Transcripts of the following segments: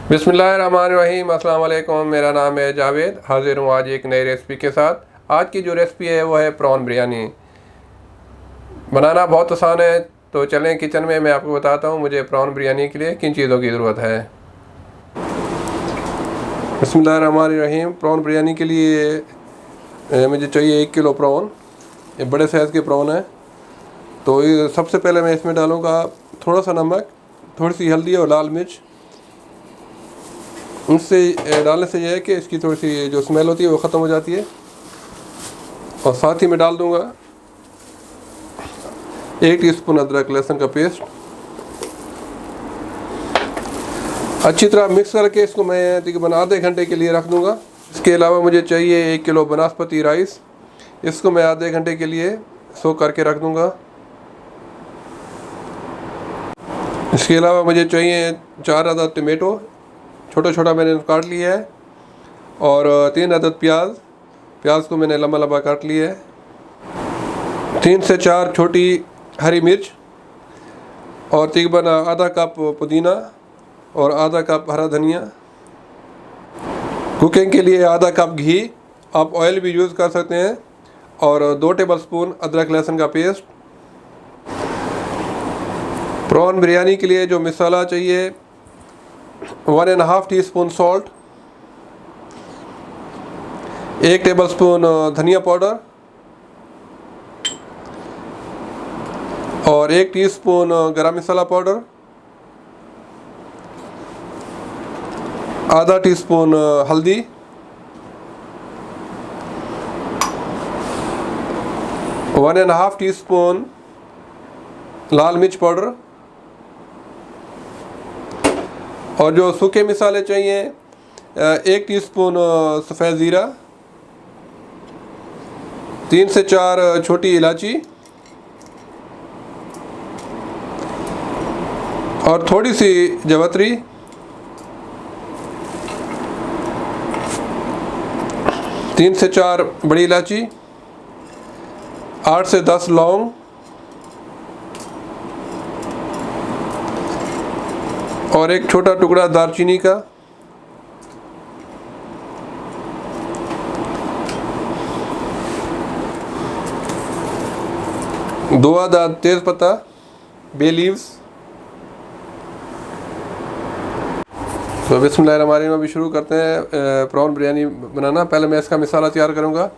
बिस्मिल्लाहिर्रहमानिर्रहीम। अस्सलाम वालेकुम। मेरा नाम है जावेद। हाजिर हूँ आज एक नई रेसिपी के साथ। आज की जो रेसिपी है वो है प्रॉन बिरयानी। बनाना बहुत आसान है, तो चलें किचन में। मैं आपको बताता हूँ मुझे प्रॉन बिरयानी के लिए किन चीज़ों की ज़रूरत है। बिस्मिल्लाहिर्रहमानिर्रहीम। प्रॉन बिरयानी के लिए मुझे चाहिए 1 किलो प्रॉन। ये बड़े साइज़ के प्रॉन है। तो ये सबसे पहले मैं इसमें डालूँगा थोड़ा सा नमक, थोड़ी सी हल्दी और लाल मिर्च। इससे डालने से यह है कि इसकी थोड़ी सी जो स्मेल होती है वो ख़त्म हो जाती है। और साथ ही मैं डाल दूंगा 1 टीस्पून अदरक लहसुन का पेस्ट। अच्छी तरह मिक्स करके इसको मैं तकरीबन आधे घंटे के लिए रख दूंगा। इसके अलावा मुझे चाहिए 1 किलो बासमती राइस। इसको मैं आधे घंटे के लिए सोक करके रख दूंगा। इसके अलावा मुझे चाहिए 4 अदद टमेटो, छोटा छोटा मैंने काट लिया है। और 3 अदद प्याज को मैंने लंबा लंबा काट लिया है। 3 से 4 छोटी हरी मिर्च और तकरीबन आधा कप पुदीना और आधा कप हरा धनिया। कुकिंग के लिए आधा कप घी, आप ऑयल भी यूज़ कर सकते हैं। और 2 टेबलस्पून अदरक लहसुन का पेस्ट। प्रॉन बिरयानी के लिए जो मसाला चाहिए 1.5 टीस्पून सॉल्ट, 1 टेबलस्पून धनिया पाउडर और 1 टीस्पून गरम मसाला पाउडर, आधा टीस्पून हल्दी, 1.5 टीस्पून लाल मिर्च पाउडर। और जो सूखे मसाले चाहिए 1 टीस्पून सफ़ेद ज़ीरा, 3 से 4 छोटी इलायची और थोड़ी सी जवतरी, 3 से 4 बड़ी इलायची, 8 से 10 लौंग और एक छोटा टुकड़ा दालचीनी का। दो आधा तेज पत्ता, बे लीव्स। तो बिस्मिल्लाहिर्रहमानिर्रहीम अभी शुरू करते हैं प्रॉन बिरयानी बनाना। पहले मैं इसका मसाला तैयार करूँगा।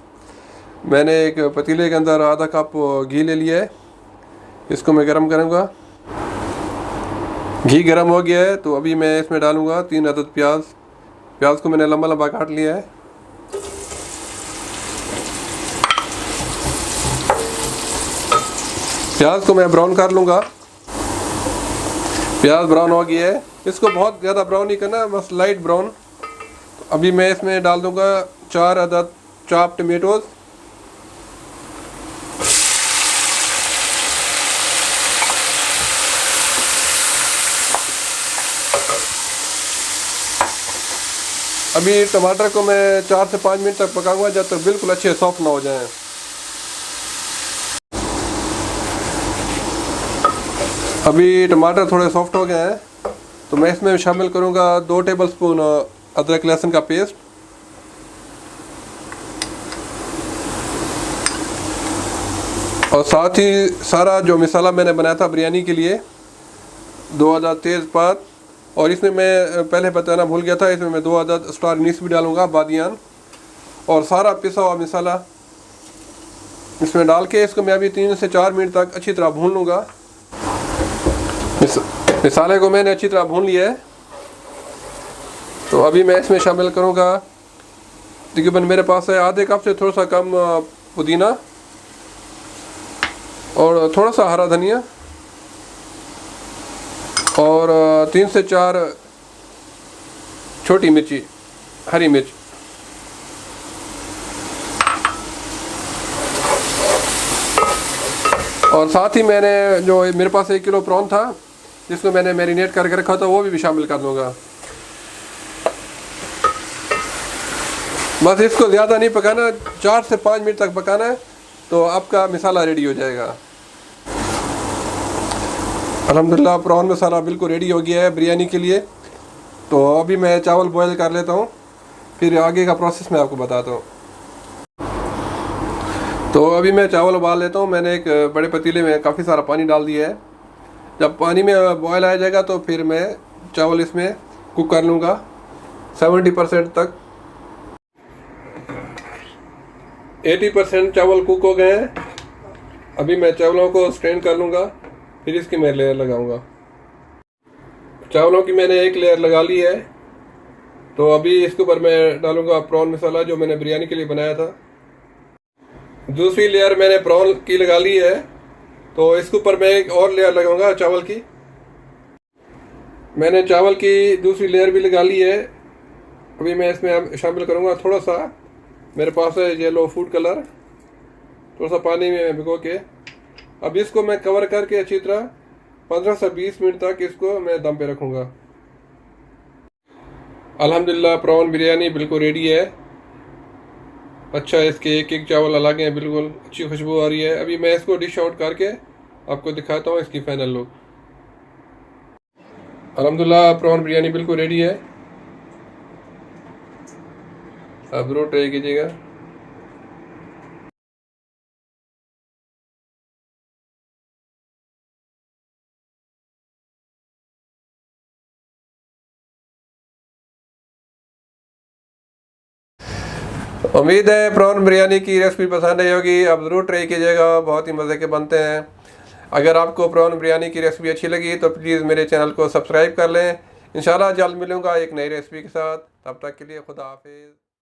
मैंने एक पतीले के अंदर आधा कप घी ले लिया है। इसको मैं गरम करूँगा। घी गरम हो गया है तो अभी मैं इसमें डालूँगा 3 अदद प्याज को मैंने लंबा लंबा काट लिया है। प्याज को मैं ब्राउन कर लूँगा। प्याज ब्राउन हो गया है। इसको बहुत ज़्यादा ब्राउन नहीं करना, बस लाइट ब्राउन। तो अभी मैं इसमें डाल दूँगा 4 अदद चॉप टमेटोज़, अभी टमाटर को मैं 4 से 5 मिनट तक पकाऊंगा, जब तक बिल्कुल अच्छे सॉफ्ट ना हो जाएं। अभी टमाटर थोड़े सॉफ्ट हो गए हैं तो मैं इसमें शामिल करूंगा 2 टेबलस्पून अदरक लहसुन का पेस्ट और साथ ही सारा जो मसाला मैंने बनाया था बिरयानी के लिए 2 अदद तेज़पात। और इसमें मैं पहले बताना भूल गया था, इसमें मैं 2 अदद स्टार अनीस भी डालूंगा, बादियान। और सारा पिसा हुआ मसाला इसमें डाल के इसको मैं अभी 3 से 4 मिनट तक अच्छी तरह भून लूँगा। मसाले को मैंने अच्छी तरह भून लिया है तो अभी मैं इसमें शामिल करूँगा तकरीबन मेरे पास है आधे कप से थोड़ा सा कम पुदीना और थोड़ा सा हरा धनिया और 3 से 4 छोटी मिर्ची, हरी मिर्च। और साथ ही मैंने जो मेरे पास 1 किलो प्रॉन था जिसको मैंने मैरिनेट करके रखा था वो भी शामिल कर दूंगा। बस इसको ज़्यादा नहीं पकाना, 4 से 5 मिनट तक पकाना है तो आपका मसाला रेडी हो जाएगा। अल्हम्दुलिल्लाह प्रॉन मसाला बिल्कुल रेडी हो गया है बिरयानी के लिए। तो अभी मैं चावल बॉयल कर लेता हूँ, फिर आगे का प्रोसेस मैं आपको बताता हूँ। तो अभी मैं चावल उबाल लेता हूँ। मैंने एक बड़े पतीले में काफ़ी सारा पानी डाल दिया है। जब पानी में बॉयल आ जाएगा तो फिर मैं चावल इसमें कुक कर लूँगा 70% तक। 80% चावल कुक हो गए हैं। अभी मैं चावलों को स्ट्रेन कर लूँगा, फिर इसकी मैं लेयर लगाऊँगा। चावलों की मैंने एक लेयर लगा ली है। तो अभी इसके ऊपर मैं डालूँगा प्रॉन मसाला जो मैंने बिरयानी के लिए बनाया था। दूसरी लेयर मैंने प्रॉन की लगा ली है, तो इसके ऊपर मैं एक और लेयर लगाऊंगा चावल की। मैंने चावल की दूसरी लेयर भी लगा ली है। अभी मैं इसमें शामिल करूंगा थोड़ा सा, मेरे पास है येलो फूड कलर, थोड़ा सा पानी में भिगो के। अब इसको मैं कवर करके अच्छी तरह 15 से 20 मिनट तक इसको मैं दम पे रखूंगा। अल्हम्दुलिल्लाह प्रॉन बिरयानी बिल्कुल रेडी है। अच्छा, इसके एक एक चावल अलग हैं, बिल्कुल अच्छी खुशबू आ रही है। अभी मैं इसको डिश आउट करके आपको दिखाता हूँ इसकी फाइनल लुक। अल्हम्दुलिल्लाह प्रॉन बिरयानी बिल्कुल रेडी है। आप ज़रूर ट्राई कीजिएगा। उम्मीद है प्रॉन बिरयानी की रेसिपी पसंद आई होगी। आप ज़रूर ट्राई कीजिएगा, बहुत ही मज़े के बनते हैं। अगर आपको प्रॉन बिरयानी की रेसिपी अच्छी लगी तो प्लीज़ मेरे चैनल को सब्सक्राइब कर लें। इंशाल्लाह जल्द मिलूँगा एक नई रेसिपी के साथ। तब तक के लिए खुदा हाफिज़।